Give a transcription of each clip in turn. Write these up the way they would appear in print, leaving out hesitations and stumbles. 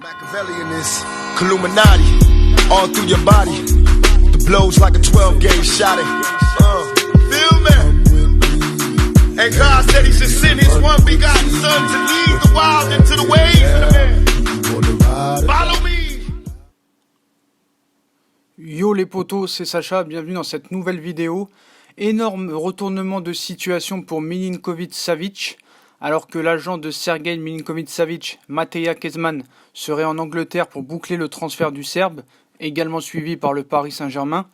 Machiavelli in this Illuminati, all through your body. The blows like a 12-gauge shot. Feel me? And God said He should send His one begotten Son to lead the wild into the ways of the man. Follow me. Yo les potos, c'est Sacha, bienvenue dans cette nouvelle vidéo. Énorme retournement de situation pour Milinković-Savić. Alors que l'agent de Sergej Milinković-Savić, Mateja Kezman, serait en Angleterre pour boucler le transfert du Serbe, également suivi par le Paris Saint-Germain,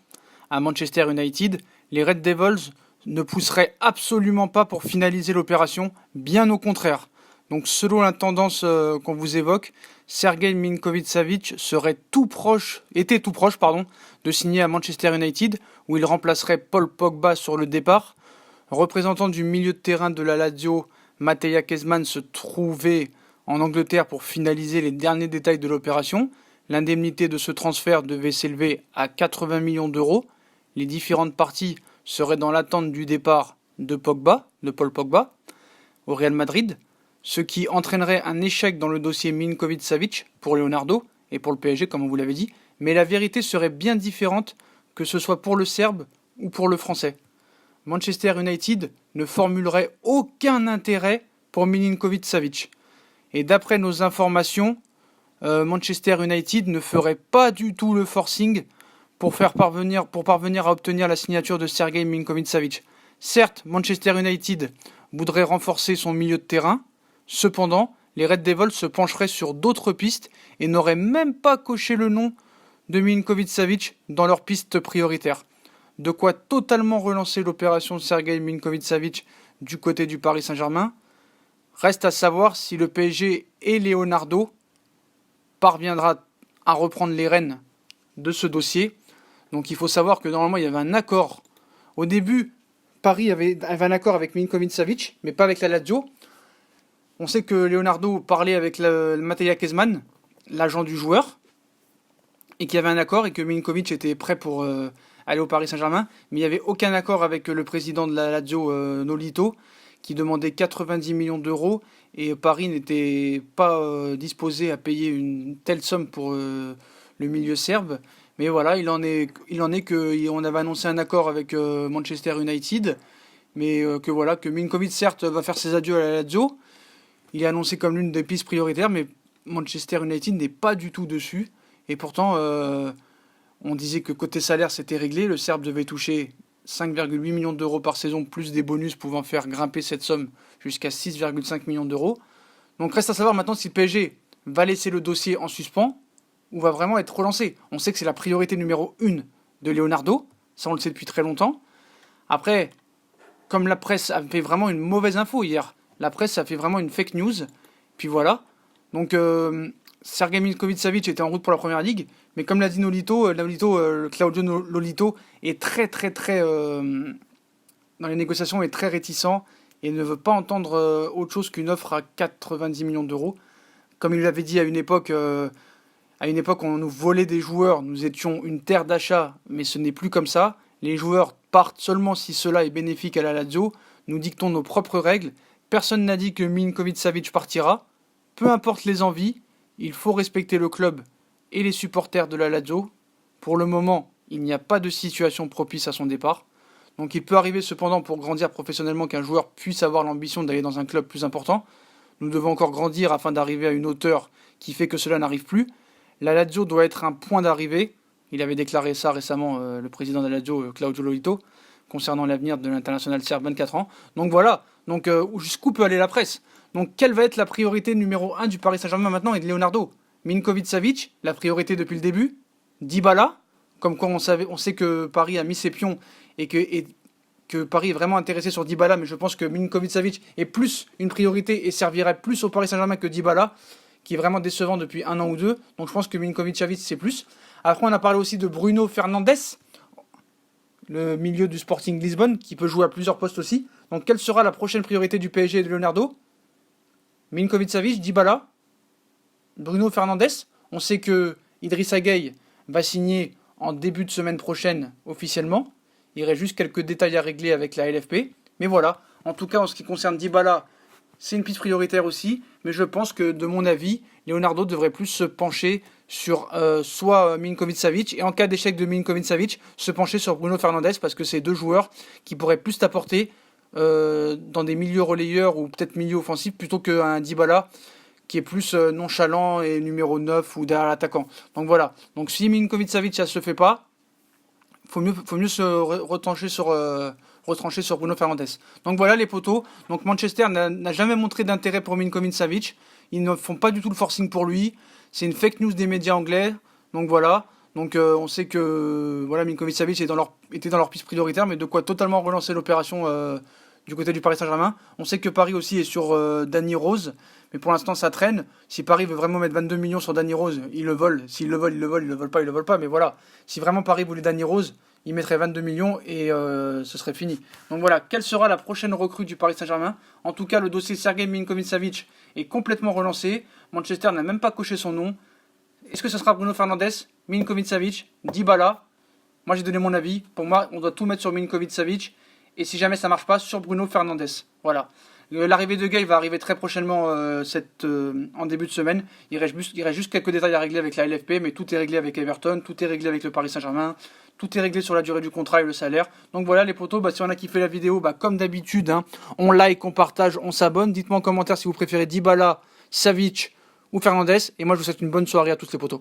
à Manchester United, les Red Devils ne pousseraient absolument pas pour finaliser l'opération, bien au contraire. Donc selon la tendance qu'on vous évoque, Sergej Milinković-Savić était tout proche de signer à Manchester United, où il remplacerait Paul Pogba sur le départ. Représentant du milieu de terrain de la Lazio, Mateja Kezman se trouvait en Angleterre pour finaliser les derniers détails de l'opération. L'indemnité de ce transfert devait s'élever à 80 millions d'euros. Les différentes parties seraient dans l'attente du départ de Paul Pogba, au Real Madrid, ce qui entraînerait un échec dans le dossier Milinković-Savić pour Leonardo et pour le PSG, comme on vous l'avait dit. Mais la vérité serait bien différente, que ce soit pour le Serbe ou pour le Français. Manchester United ne formulerait aucun intérêt pour Milinković-Savić. Et d'après nos informations, Manchester United ne ferait pas du tout le forcing pour parvenir à obtenir la signature de Sergej Milinković-Savić. Certes, Manchester United voudrait renforcer son milieu de terrain. Cependant, les Red Devils se pencheraient sur d'autres pistes et n'auraient même pas coché le nom de Milinković-Savić dans leur piste prioritaire. De quoi totalement relancer l'opération Sergej Milinković-Savić du côté du Paris Saint-Germain. Reste à savoir si le PSG et Leonardo parviendra à reprendre les rênes de ce dossier. Donc il faut savoir que normalement il y avait un accord. Au début, Paris avait un accord avec Milinković-Savić, mais pas avec la Lazio. On sait que Leonardo parlait avec Mateja Kezman, l'agent du joueur, et qu'il y avait un accord et que Milinković était prêt pour aller au Paris Saint-Germain, mais il n'y avait aucun accord avec le président de la Lazio, Nolito, qui demandait 90 millions d'euros, et Paris n'était pas disposé à payer une telle somme pour le milieu serbe. Mais voilà, il en est qu'on avait annoncé un accord avec Manchester United, mais que Milinković certes va faire ses adieux à la Lazio. Il est annoncé comme l'une des pistes prioritaires, mais Manchester United n'est pas du tout dessus. Et pourtant, on disait que côté salaire, c'était réglé. Le Serbe devait toucher 5,8 millions d'euros par saison, plus des bonus pouvant faire grimper cette somme jusqu'à 6,5 millions d'euros. Donc reste à savoir maintenant si le PSG va laisser le dossier en suspens ou va vraiment être relancé. On sait que c'est la priorité numéro 1 de Leonardo. Ça, on le sait depuis très longtemps. Après, comme la presse a fait vraiment une mauvaise info hier, la presse a fait vraiment une fake news. Puis voilà. Donc Sergej Milinković-Savić était en route pour la première ligue, mais comme l'a dit Claudio Nolito est très dans les négociations, est très réticent et ne veut pas entendre autre chose qu'une offre à 90 millions d'euros. Comme il l'avait dit à une époque, on nous volait des joueurs, nous étions une terre d'achat, mais ce n'est plus comme ça. Les joueurs partent seulement si cela est bénéfique à la Lazio. Nous dictons nos propres règles. Personne n'a dit que Milinković-Savić partira. Peu importe les envies, il faut respecter le club et les supporters de la Lazio. Pour le moment, il n'y a pas de situation propice à son départ. Donc il peut arriver cependant pour grandir professionnellement qu'un joueur puisse avoir l'ambition d'aller dans un club plus important. Nous devons encore grandir afin d'arriver à une hauteur qui fait que cela n'arrive plus. La Lazio doit être un point d'arrivée. Il avait déclaré ça récemment, le président de la Lazio, Claudio Nolito, concernant l'avenir de l'international serbe 24 ans. Donc voilà, jusqu'où peut aller la presse. Donc quelle va être la priorité numéro 1 du Paris Saint-Germain maintenant et de Leonardo? Milinković-Savić, la priorité depuis le début. Dybala, comme quoi on sait que Paris a mis ses pions et que Paris est vraiment intéressé sur Dybala, mais je pense que Milinković-Savić est plus une priorité et servirait plus au Paris Saint-Germain que Dybala, qui est vraiment décevant depuis un an ou deux. Donc je pense que Milinković-Savić c'est plus. Après on a parlé aussi de Bruno Fernandes, le milieu du Sporting Lisbonne, qui peut jouer à plusieurs postes aussi. Donc quelle sera la prochaine priorité du PSG et de Leonardo? Milinković-Savić, Dybala, Bruno Fernandes. On sait que Idrissa Gueye va signer en début de semaine prochaine officiellement. Il y aurait juste quelques détails à régler avec la LFP. Mais voilà, en tout cas en ce qui concerne Dybala, c'est une piste prioritaire aussi. Mais je pense que de mon avis, Leonardo devrait plus se pencher sur soit Milinkovic-Savic, et en cas d'échec de Milinkovic-Savic, se pencher sur Bruno Fernandes, parce que c'est deux joueurs qui pourraient plus t'apporter dans des milieux relayeurs ou peut-être milieux offensifs plutôt qu'un Dybala qui est plus nonchalant et numéro 9 ou derrière l'attaquant. Donc voilà. Donc si Milinkovic-Savic ça se fait pas, faut mieux se retrancher sur Bruno Fernandes. Donc voilà les potos. Donc Manchester n'a jamais montré d'intérêt pour Milinkovic-Savic. Ils ne font pas du tout le forcing pour lui. C'est une fake news des médias anglais. Donc voilà. Donc on sait que voilà, Milinkovic-Savic était dans leur piste prioritaire, mais de quoi totalement relancer l'opération du côté du Paris Saint-Germain. On sait que Paris aussi est sur Danny Rose, mais pour l'instant ça traîne. Si Paris veut vraiment mettre 22 millions sur Danny Rose, ils le volent. S'ils le volent, ils le volent. Ils le volent pas, ils le volent pas. Mais voilà, si vraiment Paris voulait Danny Rose, il mettrait 22 millions et ce serait fini. Donc voilà, quelle sera la prochaine recrue du Paris Saint-Germain? En tout cas, le dossier Sergej Milinkovic-Savic est complètement relancé. Manchester n'a même pas coché son nom. Est-ce que ce sera Bruno Fernandes, Milinkovic-Savic, Dybala? Moi j'ai donné mon avis. Pour moi, on doit tout mettre sur Milinkovic-Savic. Et si jamais ça marche pas, sur Bruno Fernandes. Voilà. L'arrivée de Gay va arriver très prochainement en début de semaine. Il reste juste quelques détails à régler avec la LFP, mais tout est réglé avec Everton, tout est réglé avec le Paris Saint-Germain, tout est réglé sur la durée du contrat et le salaire. Donc voilà les potos, si on a kiffé la vidéo, comme d'habitude, on like, on partage, on s'abonne. Dites-moi en commentaire si vous préférez Dybala, Savic ou Fernandes. Et moi je vous souhaite une bonne soirée à tous les potos.